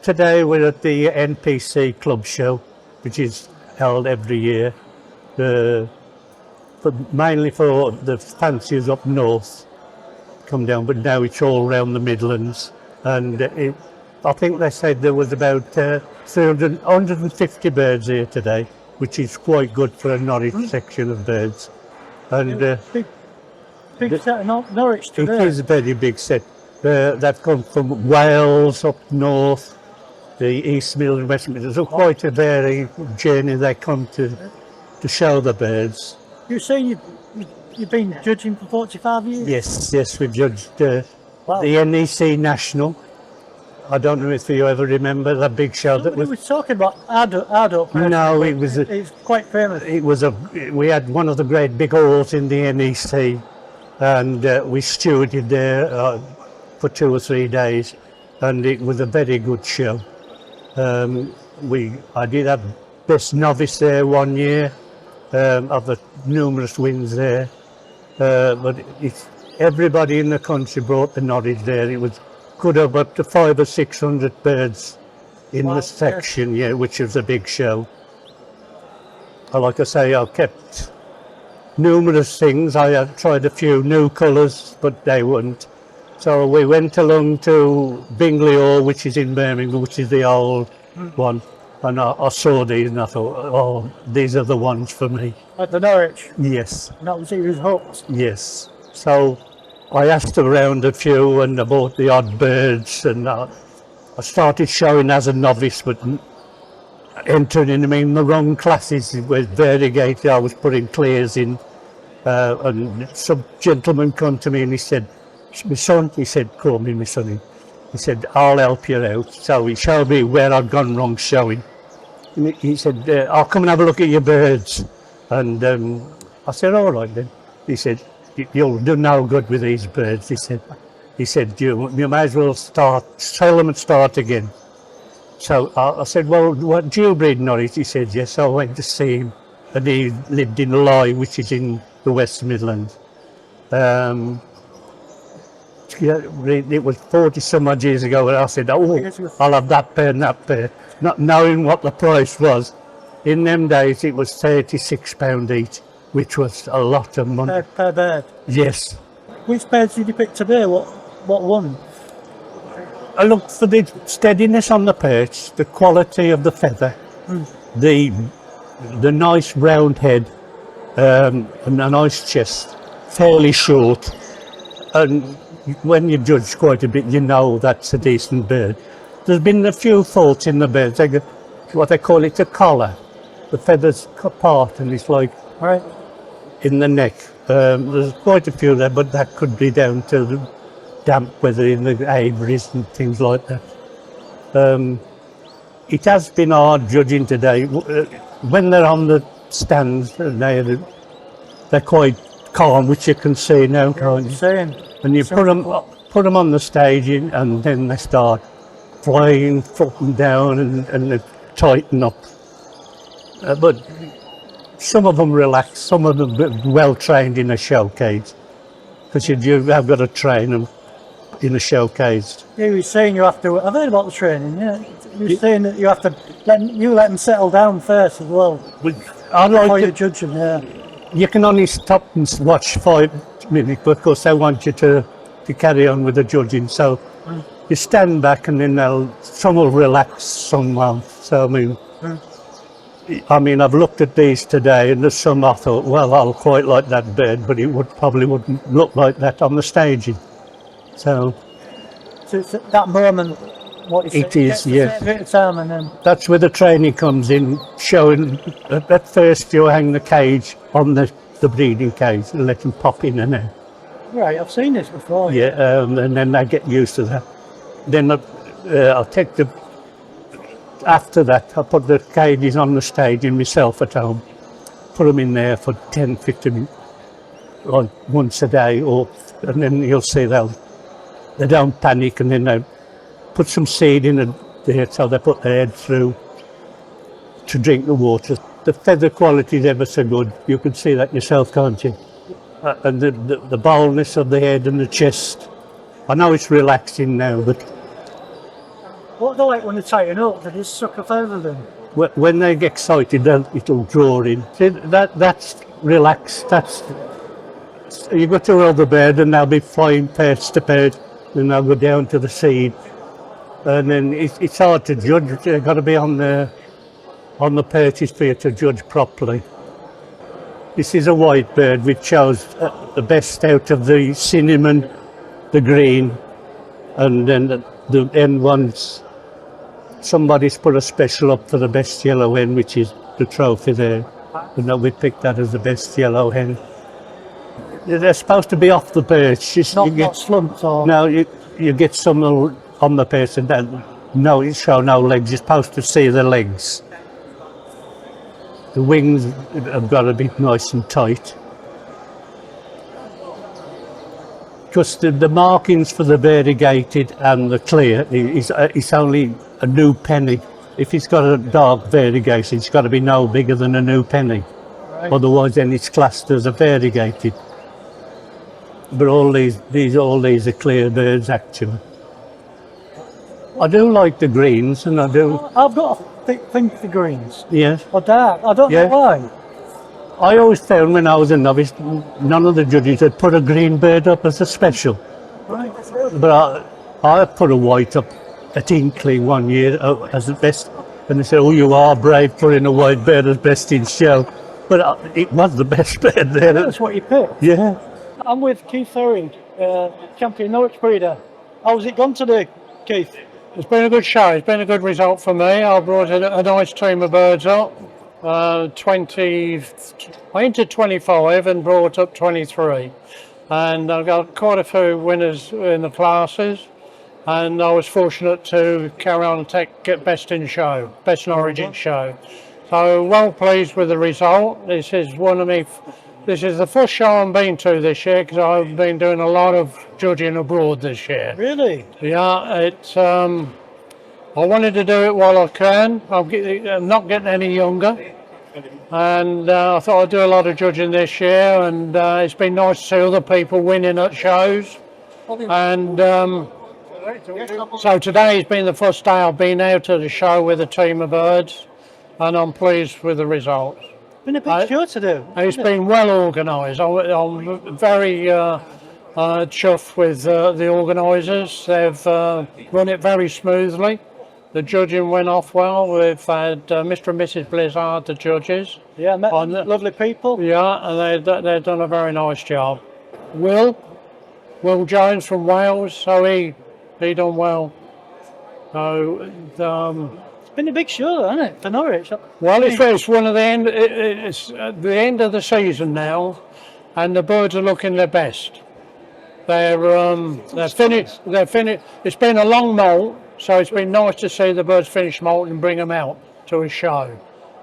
today we're at the NPC Club Show, which is held every year, mainly for the fanciers up north come down, but now it's all around the Midlands. And I think they said there was about 150 birds here today, which is quite good for a Norwich section of birds. And big set of Norwich today. It is a very big set. They've come from Wales up north, the East Midlands, West Midlands. So quite a varied journey they come to show the birds. You're saying you've been judging for 45 years? Yes, we've judged the NEC National. I don't know if you ever remember that big show. Somebody was talking about adult. No, it was. It's quite famous. We had one of the great big halls in the NEC, and we stewarded there for 2 or 3 days, and it was a very good show. I did have best novice there one year, of the numerous wins there, but everybody in the country brought the Norwich there. It could have up to 500 or 600 birds in the section, which was a big show. Like I say, I kept numerous things. I tried a few new colours, but they wouldn't. So we went along to Bingley Hall, which is in Birmingham, which is the old one. And I saw these and I thought, oh, these are the ones for me. At the Norwich? Yes. And that was he was hooked? Yes. So I asked around a few and I bought the odd birds, and I started showing as a novice, but entering in the wrong classes with variegated. I was putting clears in, and some gentleman come to me and he said, my son, he said, call me my son. He said, I'll help you out. So he showed me where I'd gone wrong showing. And he said, I'll come and have a look at your birds. And I said, all right then. He said, you'll do no good with these birds. He said, you may as well sell them and start again. So I said, well, what, do you breed Norwich? He said, yes. So I went to see him, and he lived in Leigh, which is in the West Midlands. It was 40 some odd years ago, and I said, oh, I'll have that pair and that pair, not knowing what the price was. In them days, it was £36 each, which was a lot of money. Per bird? Yes. Which birds did you pick today? What one? I looked for the steadiness on the perch, the quality of the feather, the nice round head, and a nice chest, fairly short. And when you judge quite a bit, you know that's a decent bird. There's been a few faults in the birds. They got what they call it a collar. The feathers apart, and it's like right in the neck. There's quite a few there, but that could be down to the damp weather in the aviaries and things like that. It has been hard judging today. When they're on the stands, they're quite calm, which you can see now, can't you? And you put them on the stage, and then they start flying, flopping down, and they tighten up. But some of them relax, some of them well trained in a showcase, because you have got to train them in a showcase. Yeah, you were saying you have to. I've heard about the training. Yeah, you were saying that you have to let them settle down first as well. Before you judge them. Yeah. You can only stop and watch 5 minutes, but of course they want you to carry on with the judging. So you stand back, and then some will relax, some won't. So I mean, I've looked at these today, and there's some I thought, well, I'll quite like that bird, but it probably wouldn't look like that on the staging. So it's at that moment. What it is, yes. And then that's where the training comes in, showing at first you hang the cage on the breeding cage and let them pop in and out. Right, I've seen this before. Yeah, and then they get used to that. Then I'll take after that, I put the cages on the stage in myself at home, put them in there for 10, 15 minutes, like once a day, and then you'll see they don't panic, and then they put some seed in there, so they put their head through to drink the water. The feather quality is ever so good. You can see that yourself, can't you? And the boldness of the head and the chest. I know it's relaxing now, but What they like when they tighten up, they just suck a feather then. When they get excited, it'll draw in. See, that's relaxed. That's you go to another bird and they'll be flying perch to perch, and they'll go down to the seed, and then it's hard to judge. You've got to be on the perches for you to judge properly. This is a white bird which chose the best out of the cinnamon, the green, and then the end ones. Somebody's put a special up for the best yellow hen, which is the trophy there, and then we picked that as the best yellow hen. They're supposed to be off the perch. Not slumped or... No, you get some on the perch and then you show no legs. You're supposed to see the legs. The wings have got to be nice and tight. Because the markings for the variegated and the clear is only a new penny. If it's got a dark variegated, it's got to be no bigger than a new penny. Right. Otherwise, then it's classed as a variegated. But all these are clear birds actually. I do like the greens, and I do. I've got a thick thing for greens. Yes. Or dark. I don't know why. I always found when I was a novice, none of the judges had put a green bird up as a special. Right. But I put a white up at Inkling one year as the best, and they said, "Oh, you are brave putting a white bird as best in show." But it was the best bird there. That's what you picked. Yeah. I'm with Keith Ferry, champion Norwich breeder. How's it gone today, Keith? It's been a good show. It's been a good result for me. I brought a nice team of birds up. 20, I entered 25 and brought up 23. And I've got quite a few winners in the classes. And I was fortunate to carry on and get best in show, best in origin show. So well pleased with the result. This is the first show I've been to this year because I've been doing a lot of judging abroad this year. Really? Yeah, I wanted to do it while I can. I'm not getting any younger, and I thought I'd do a lot of judging this year. And it's been nice to see other people winning at shows. And so today has been the first day I've been out at the show with a team of birds, and I'm pleased with the results. Been a big show to do. It's been well organised. I'm very chuffed with the organisers. They've run it very smoothly. The judging went off well. We've had Mr. and Mrs. Blizzard, the judges. Yeah, met lovely people. Yeah, and they've done a very nice job. Will Jones from Wales, so he done well. So it's been a big show, hasn't it, for Norwich? Well, it's one of the end. It's at the end of the season now, and the birds are looking their best. They're finished. They're finished. It's been a long molt, so it's been nice to see the birds finish molt and bring them out to a show.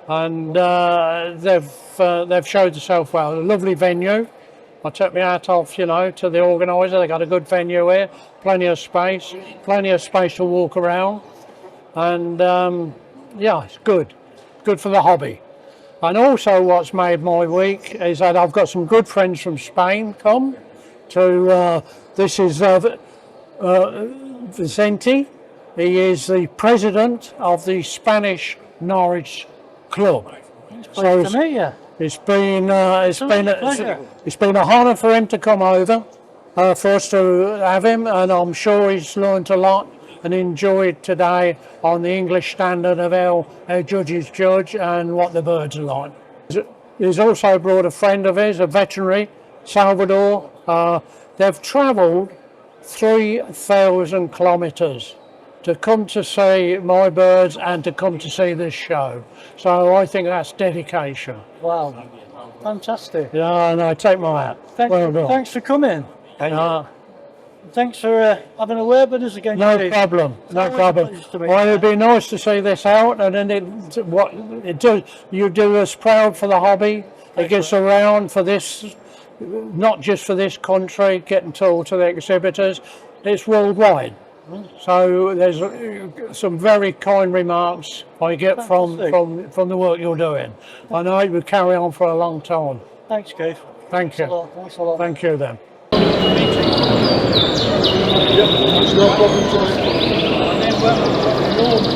And they've showed themselves well. A lovely venue. I took my hat off, to the organiser. They got a good venue here, plenty of space to walk around, and it's good for the hobby. And also, what's made my week is that I've got some good friends from Spain come to. This is Vicente. He is the president of the Spanish Norwich Club. Pleased to meet you. It's been a honour for him to come over, for us to have him, and I'm sure he's learnt a lot and enjoyed today on the English standard of how judges judge and what the birds are like. He's also brought a friend of his, a veterinary, Salvador. They've travelled 3,000 kilometres to come to see my birds and to come to see this show. So I think that's dedication. Wow, fantastic. Yeah, and I take my hat. Thanks for coming. Thanks for having a word with us again. No problem. Well, it'd be nice to see this out, and then it does. You do us proud for the hobby. It gets around for this, not just for this country, getting told to the exhibitors. It's worldwide. So there's some very kind remarks I get from the work you're doing. I know it will carry on for a long time. Thanks, Keith. Thank you. Thanks a lot. Thank you then. No problem. Owen.